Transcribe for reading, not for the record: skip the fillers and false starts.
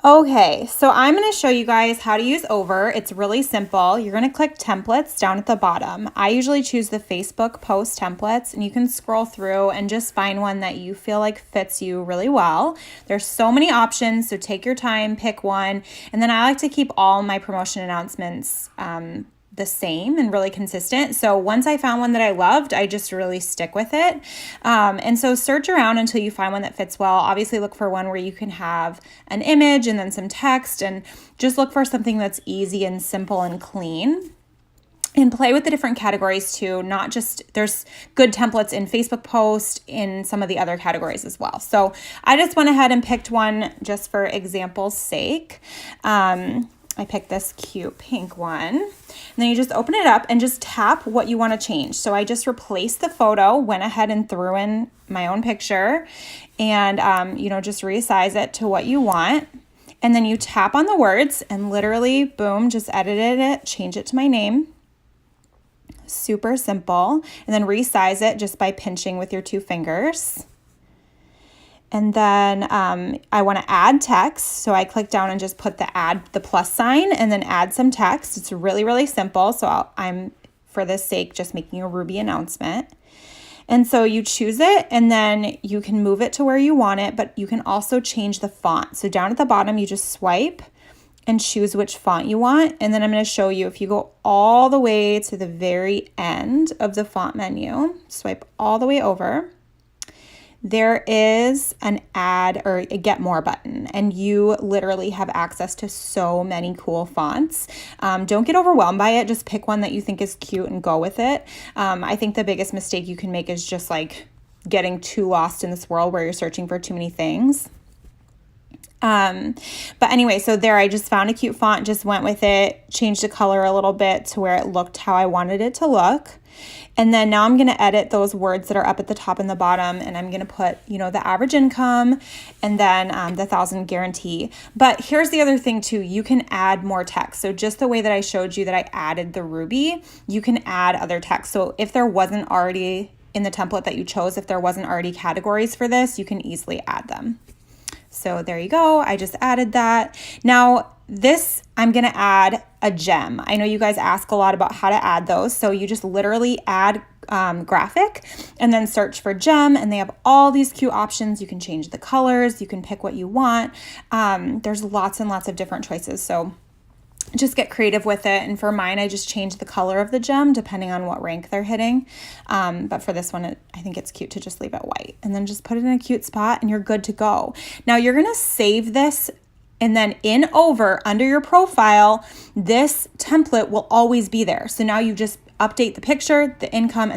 Okay, so I'm going to show you guys how to use Over. It's really simple. You're going to click templates down at the bottom. I usually choose the Facebook post templates, and you can scroll through and just find one that you feel like fits you really well. There's so many options, so take your time, pick one. And then I like to keep all my promotion announcements the same and really consistent. So once I found one that I loved, I just really stick with it. And so search around until you find one that fits well. Obviously look for one where you can have an image and then some text, and just look for something that's easy and simple and clean. And play with the different categories too, not just, there's good templates in Facebook post, in some of the other categories as well. So I just went ahead and picked one just for example's sake. I picked this cute pink one. And then you just open it up and just tap what you want to change. So I just replaced the photo, went ahead and threw in my own picture, and just resize it to what you want. And then you tap on the words and literally, boom, just edited it, change it to my name. Super simple. And then resize it just by pinching with your two fingers. And then I want to add text. So I click down and just put the plus sign and then add some text. It's really, really simple. So I'm, for this sake, just making a Ruby announcement. And so you choose it, and then you can move it to where you want it, but you can also change the font. So down at the bottom, you just swipe and choose which font you want. And then I'm going to show you, if you go all the way to the very end of the font menu, swipe all the way over, there is an add or a get more button, and you literally have access to so many cool fonts. Don't get overwhelmed by it. Just pick one that you think is cute and go with it. I think the biggest mistake you can make is just like getting too lost in this world where you're searching for too many things. But anyway, so there, I just found a cute font, just went with it, changed the color a little bit to where it looked how I wanted it to look. And then now I'm going to edit those words that are up at the top and the bottom, and I'm going to put, the average income, and then the 1,000 guarantee. But here's the other thing too, you can add more text. So just the way that I showed you that I added the Ruby, you can add other text. So if there wasn't already in the template that you chose, if there wasn't already categories for this, you can easily add them. So there you go. I just added that. Now this, I'm going to add a gem. I know you guys ask a lot about how to add those. So you just literally add graphic and then search for gem, and they have all these cute options. You can change the colors. You can pick what you want. There's lots and lots of different choices. So just get creative with it. And for mine, I just changed the color of the gem depending on what rank they're hitting. But for this one, I think it's cute to just leave it white, and then just put it in a cute spot and you're good to go. Now you're going to save this, and then in Over, under your profile, this template will always be there. So now you just update the picture, the income,